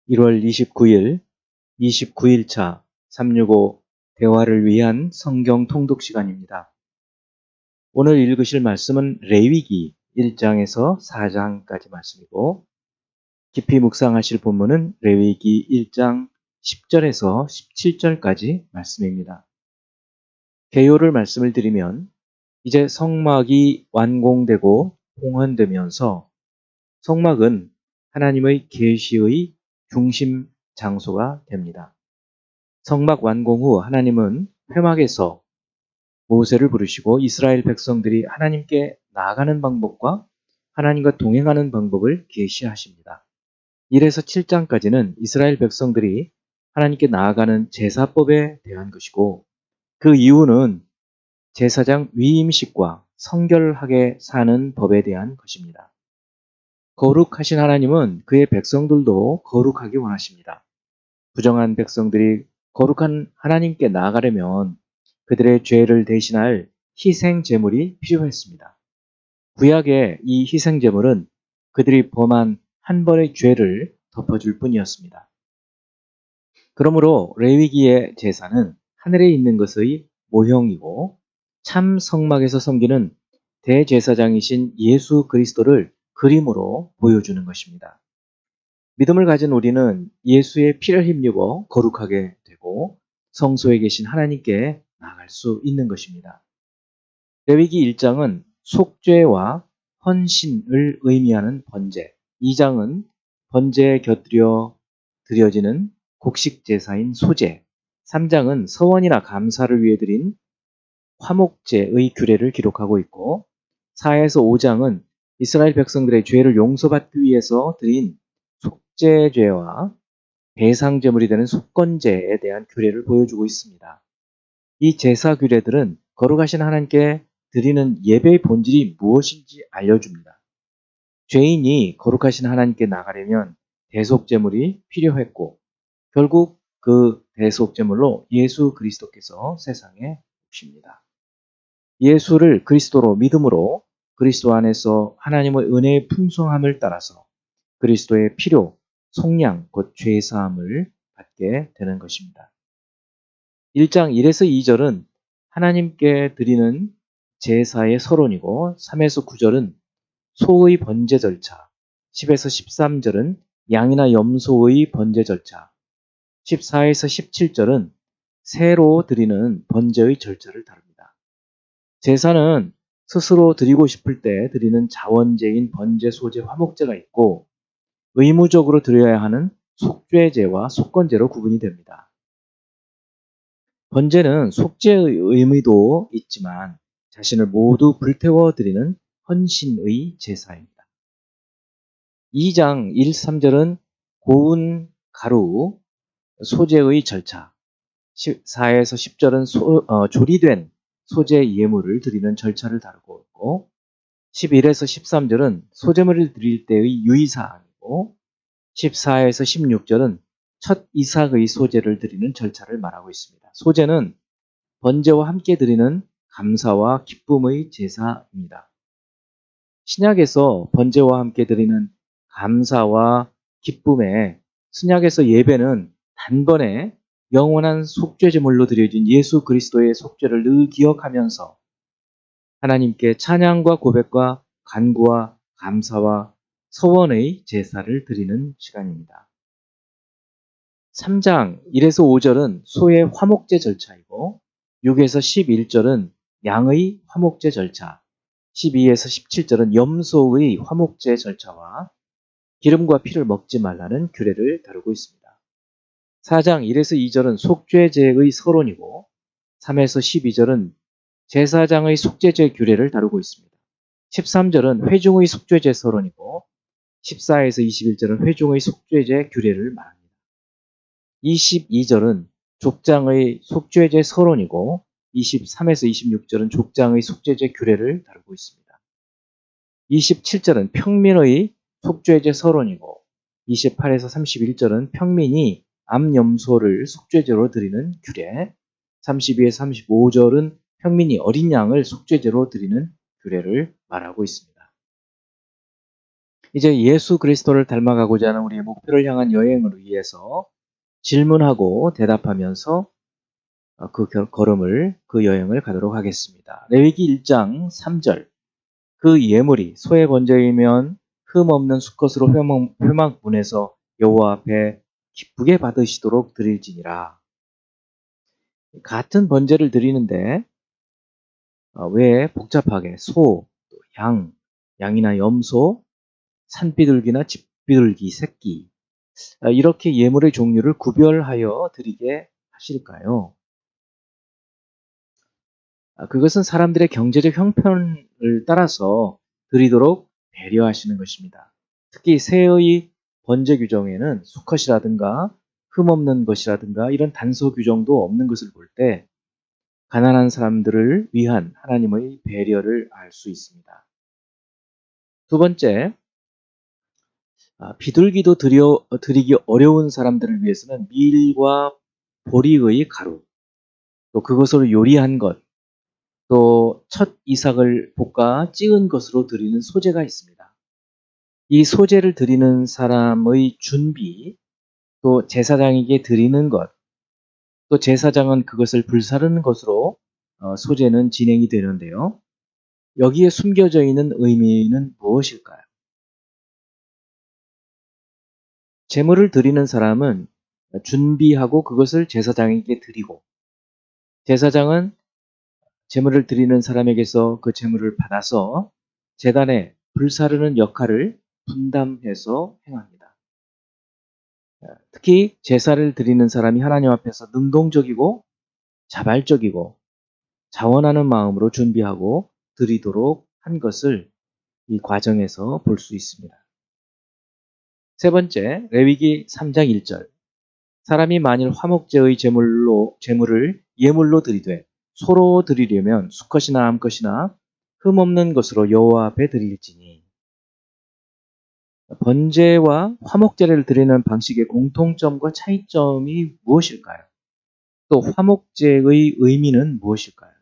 1월 29일 29일차 365 대화를 위한 성경 통독 시간입니다. 오늘 읽으실 말씀은 레위기 1장에서 4장까지 말씀이고 깊이 묵상하실 본문은 레위기 1장 10절에서 17절까지 말씀입니다. 개요를 말씀을 드리면 이제 성막이 완공되고 봉헌되면서 성막은 하나님의 계시의 중심 장소가 됩니다. 성막 완공 후 하나님은 회막에서 모세를 부르시고 이스라엘 백성들이 하나님께 나아가는 방법과 하나님과 동행하는 방법을 계시하십니다. 1에서 7장까지는 이스라엘 백성들이 하나님께 나아가는 제사법에 대한 것이고 그 이유는 제사장 위임식과 성결하게 사는 법에 대한 것입니다. 거룩하신 하나님은 그의 백성들도 거룩하기 원하십니다. 부정한 백성들이 거룩한 하나님께 나아가려면 그들의 죄를 대신할 희생 제물이 필요했습니다. 구약의 이 희생 제물은 그들이 범한 한 번의 죄를 덮어줄 뿐이었습니다. 그러므로 레위기의 제사는 하늘에 있는 것의 모형이고 참 성막에서 섬기는 대제사장이신 예수 그리스도를 그림으로 보여주는 것입니다. 믿음을 가진 우리는 예수의 피를 힘입어 거룩하게 되고 성소에 계신 하나님께 나아갈 수 있는 것입니다. 레위기 1장은 속죄와 헌신을 의미하는 번제, 2장은 번제에 곁들여 드려지는 곡식 제사인 소제, 3장은 서원이나 감사를 위해 드린 화목제의 규례를 기록하고 있고 4에서 5장은 이스라엘 백성들의 죄를 용서받기 위해서 드린 속죄죄와 배상제물이 되는 속건제에 대한 규례를 보여주고 있습니다. 이 제사 규례들은 거룩하신 하나님께 드리는 예배의 본질이 무엇인지 알려줍니다. 죄인이 거룩하신 하나님께 나가려면 대속제물이 필요했고 결국 그 대속제물로 예수 그리스도께서 세상에 오십니다. 예수를 그리스도로 믿음으로 그리스도 안에서 하나님의 은혜의 풍성함을 따라서 그리스도의 필요, 속량, 곧 죄사함을 받게 되는 것입니다. 1장 1에서 2절은 하나님께 드리는 제사의 서론이고 3에서 9절은 소의 번제 절차, 10에서 13절은 양이나 염소의 번제 절차, 14에서 17절은 새로 드리는 번제의 절차를 다룹니다. 제사는 스스로 드리고 싶을 때 드리는 자원제인 번제, 소제, 화목제가 있고 의무적으로 드려야 하는 속죄제와 속건제로 구분이 됩니다. 번제는 속죄의 의미도 있지만 자신을 모두 불태워 드리는 헌신의 제사입니다. 2장 1, 3절은 고운 가루, 소제의 절차, 4에서 10절은 조리된 소제 예물을 드리는 절차를 다루고 있고 11에서 13절은 소제물을 드릴 때의 유의사항이고 14에서 16절은 첫 이삭의 소제를 드리는 절차를 말하고 있습니다. 소제는 번제와 함께 드리는 감사와 기쁨의 제사입니다. 신약에서 번제와 함께 드리는 감사와 기쁨에 신약에서 예배는 단번에 영원한 속죄제물로 드려진 예수 그리스도의 속죄를 늘 기억하면서 하나님께 찬양과 고백과 간구와 감사와 서원의 제사를 드리는 시간입니다. 3장 1에서 5절은 소의 화목제 절차이고 6에서 11절은 양의 화목제 절차, 12에서 17절은 염소의 화목제 절차와 기름과 피를 먹지 말라는 규례를 다루고 있습니다. 4장 1에서 2절은 속죄제의 서론이고 3에서 12절은 제사장의 속죄제 규례를 다루고 있습니다. 13절은 회중의 속죄제 서론이고 14에서 21절은 회중의 속죄제 규례를 말합니다. 22절은 족장의 속죄제 서론이고 23에서 26절은 족장의 속죄제 규례를 다루고 있습니다. 27절은 평민의 속죄제 서론이고 28에서 31절은 평민이 암염소를 속죄제로 드리는 규례, 32에서 35절은 평민이 어린 양을 속죄제로 드리는 규례를 말하고 있습니다. 이제 예수 그리스도를 닮아가고자 하는 우리의 목표를 향한 여행을 위해서 질문하고 대답하면서 그 여행을 가도록 하겠습니다. 레위기 1장 3절. 그 예물이 소의 번제이면 흠 없는 수컷으로 회막문에서 여호와 앞에 기쁘게 받으시도록 드릴지니라. 같은 번제를 드리는데 왜 복잡하게 소, 양이나 염소, 산비둘기나 집비둘기 새끼 이렇게 예물의 종류를 구별하여 드리게 하실까요? 그것은 사람들의 경제적 형편을 따라서 드리도록 배려하시는 것입니다. 특히 새의 번제 규정에는 수컷이라든가 흠없는 것이라든가 이런 단서 규정도 없는 것을 볼 때 가난한 사람들을 위한 하나님의 배려를 알 수 있습니다. 두 번째, 비둘기도 드리기 어려운 사람들을 위해서는 밀과 보리의 가루, 또 그것으로 요리한 것, 또 첫 이삭을 볶아 찌은 것으로 드리는 소제가 있습니다. 이 소제를 드리는 사람의 준비, 또 제사장에게 드리는 것, 또 제사장은 그것을 불사르는 것으로 소제는 진행이 되는데요. 여기에 숨겨져 있는 의미는 무엇일까요? 제물을 드리는 사람은 준비하고 그것을 제사장에게 드리고, 제사장은 제물을 드리는 사람에게서 그 제물을 받아서 제단에 불사르는 역할을 분담해서 행합니다. 특히 제사를 드리는 사람이 하나님 앞에서 능동적이고 자발적이고 자원하는 마음으로 준비하고 드리도록 한 것을 이 과정에서 볼 수 있습니다. 세 번째, 레위기 3장 1절. 사람이 만일 화목제의 제물을 예물로 드리되 소로 드리려면 수컷이나 암컷이나 흠없는 것으로 여호와 앞에 드릴지니. 번제와 화목제를 드리는 방식의 공통점과 차이점이 무엇일까요? 또 화목제의 의미는 무엇일까요?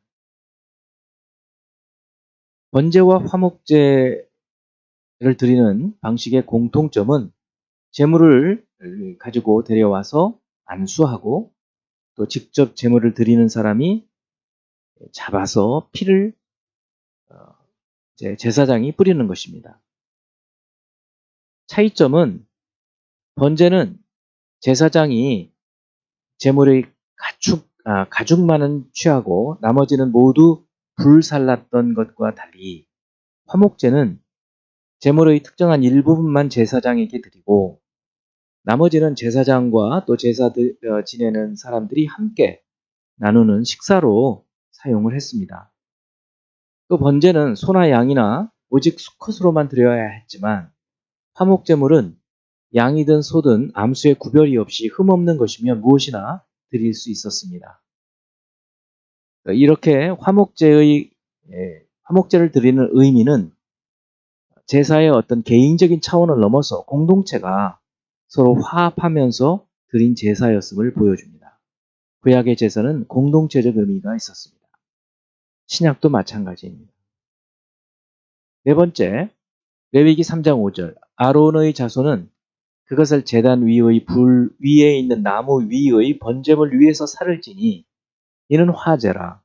번제와 화목제를 드리는 방식의 공통점은 제물을 가지고 데려와서 안수하고 또 직접 제물을 드리는 사람이 잡아서 피를 제사장이 뿌리는 것입니다. 차이점은 번제는 제사장이 제물의 가죽만은 취하고 나머지는 모두 불살랐던 것과 달리 화목제는 제물의 특정한 일부분만 제사장에게 드리고 나머지는 제사장과 또 제사 지내는 사람들이 함께 나누는 식사로 사용을 했습니다. 또 번제는 소나 양이나 오직 수컷으로만 드려야 했지만 화목제물은 양이든 소든 암수의 구별이 없이 흠없는 것이면 무엇이나 드릴 수 있었습니다. 이렇게 화목제를 드리는 의미는 제사의 어떤 개인적인 차원을 넘어서 공동체가 서로 화합하면서 드린 제사였음을 보여줍니다. 구약의 제사는 공동체적 의미가 있었습니다. 신약도 마찬가지입니다. 네 번째, 레위기 3장 5절. 아론의 자손은 그것을 제단 위의 불 위에 있는 나무 위의 번제물 위에서 살을 지니 이는 화제라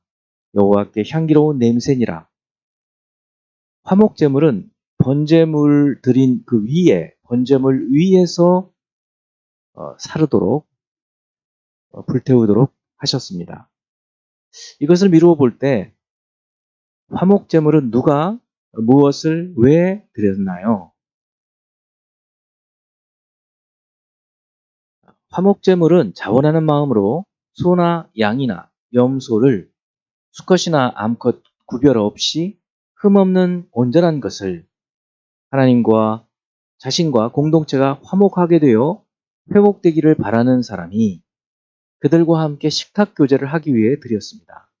여호와께 향기로운 냄새니라. 화목제물은 번제물 드린 그 위에 번제물 위에서 사르도록 불태우도록 하셨습니다. 이것을 미루어 볼 때 화목제물은 누가 무엇을 왜 드렸나요? 화목제물은 자원하는 마음으로 소나 양이나 염소를 수컷이나 암컷 구별 없이 흠없는 온전한 것을 하나님과 자신과 공동체가 화목하게 되어 회복되기를 바라는 사람이 그들과 함께 식탁 교제를 하기 위해 드렸습니다.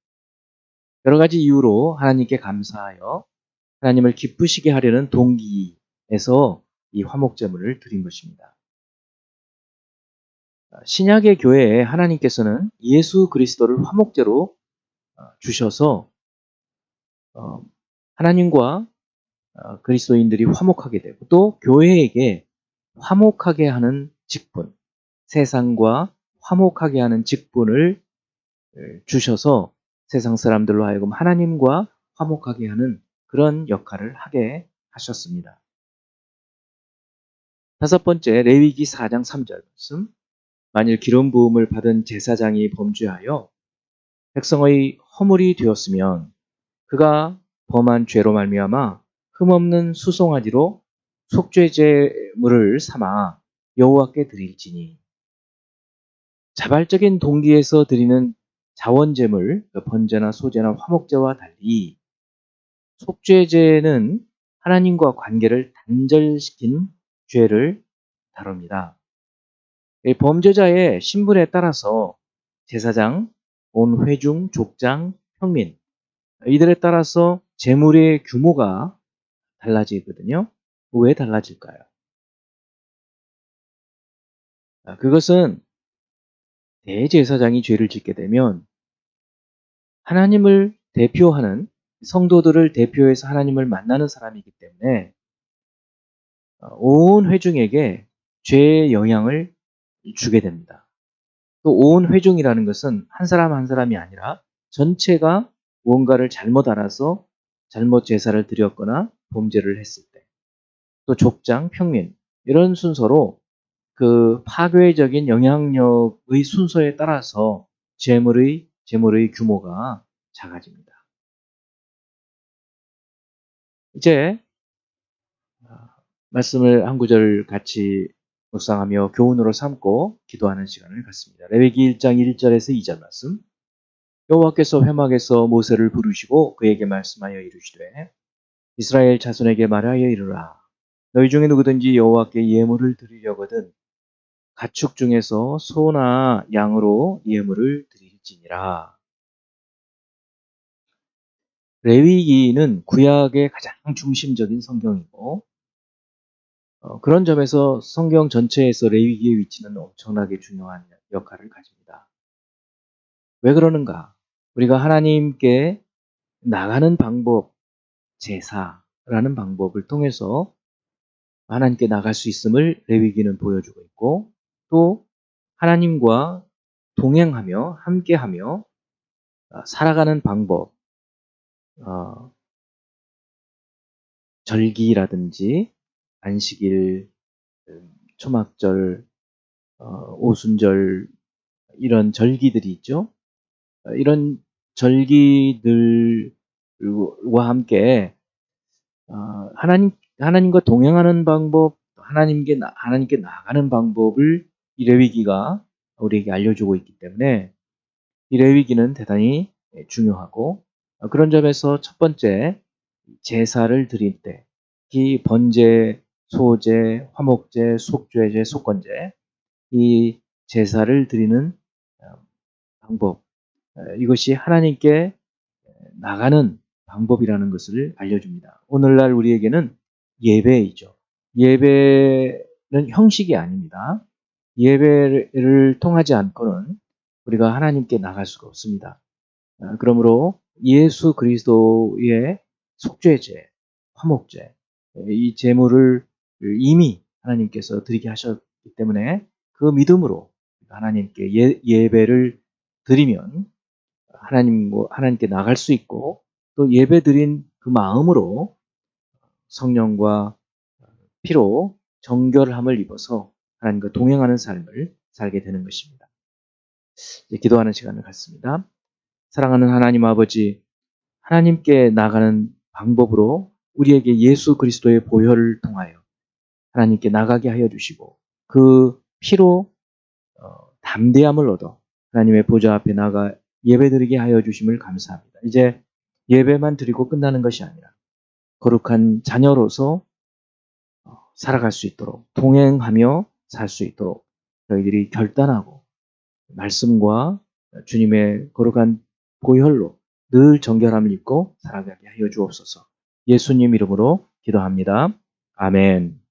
여러 가지 이유로 하나님께 감사하여 하나님을 기쁘시게 하려는 동기에서 이 화목제물을 드린 것입니다. 신약의 교회에 하나님께서는 예수 그리스도를 화목제로 주셔서 하나님과 그리스도인들이 화목하게 되고 또 교회에게 화목하게 하는 직분, 세상과 화목하게 하는 직분을 주셔서 세상 사람들로 하여금 하나님과 화목하게 하는 그런 역할을 하게 하셨습니다. 다섯 번째, 레위기 4장 3절 말씀. 만일 기름 부음을 받은 제사장이 범죄하여 백성의 허물이 되었으면 그가 범한 죄로 말미암아 흠없는 수송아지로 속죄제물을 삼아 여호와께 드릴지니. 자발적인 동기에서 드리는 자원제물, 번제나 소제나 화목제와 달리 속죄제는 하나님과 관계를 단절시킨 죄를 다룹니다. 범죄자의 신분에 따라서 제사장, 온 회중, 족장, 평민 이들에 따라서 제물의 규모가 달라지거든요. 왜 달라질까요? 그것은 대제사장이 죄를 짓게 되면 하나님을 대표하는 성도들을 대표해서 하나님을 만나는 사람이기 때문에 온 회중에게 죄의 영향을 주게 됩니다. 또 온 회중이라는 것은 한 사람 한 사람이 아니라 전체가 무언가를 잘못 알아서 잘못 제사를 드렸거나 범죄를 했을 때, 또 족장, 평민 이런 순서로 그 파괴적인 영향력의 순서에 따라서 제물의 규모가 작아집니다. 이제 말씀을 한 구절 같이 묵상하며 교훈으로 삼고 기도하는 시간을 갖습니다. 레위기 1장 1절에서 2절 말씀. 여호와께서 회막에서 모세를 부르시고 그에게 말씀하여 이르시되 이스라엘 자손에게 말하여 이르라. 너희 중에 누구든지 여호와께 예물을 드리려거든 가축 중에서 소나 양으로 예물을 드릴지니라. 레위기는 구약의 가장 중심적인 성경이고 그런 점에서 성경 전체에서 레위기의 위치는 엄청나게 중요한 역할을 가집니다. 왜 그러는가? 우리가 하나님께 나가는 방법, 제사라는 방법을 통해서 하나님께 나갈 수 있음을 레위기는 보여주고 있고 또 하나님과 동행하며 함께하며 살아가는 방법, 절기라든지 안식일, 초막절, 오순절 이런 절기들이 있죠. 이런 절기들과 함께 하나님과 동행하는 방법, 하나님께 나가는 방법을 이 레위기가 우리에게 알려주고 있기 때문에 이 레위기는 대단히 중요하고 그런 점에서 첫 번째 제사를 드릴 때, 이 번제, 소제, 화목제, 속죄제, 속건제 이 제사를 드리는 방법 이것이 하나님께 나가는 방법이라는 것을 알려줍니다. 오늘날 우리에게는 예배이죠. 예배는 형식이 아닙니다. 예배를 통하지 않고는 우리가 하나님께 나갈 수가 없습니다. 그러므로 예수 그리스도의 속죄제, 화목제 이 제물을 이미 하나님께서 드리게 하셨기 때문에 그 믿음으로 하나님께 예배를 드리면 하나님께 나갈 수 있고 또 예배 드린 그 마음으로 성령과 피로 정결함을 입어서 하나님과 동행하는 삶을 살게 되는 것입니다. 이제 기도하는 시간을 갖습니다. 사랑하는 하나님 아버지, 하나님께 나가는 방법으로 우리에게 예수 그리스도의 보혈을 통하여 하나님께 나가게 하여 주시고 그 피로 담대함을 얻어 하나님의 보좌 앞에 나가 예배드리게 하여 주심을 감사합니다. 이제 예배만 드리고 끝나는 것이 아니라 거룩한 자녀로서 살아갈 수 있도록 동행하며 살 수 있도록 저희들이 결단하고 말씀과 주님의 거룩한 보혈로 늘 정결함을 입고 살아가게 하여 주옵소서. 예수님 이름으로 기도합니다. 아멘.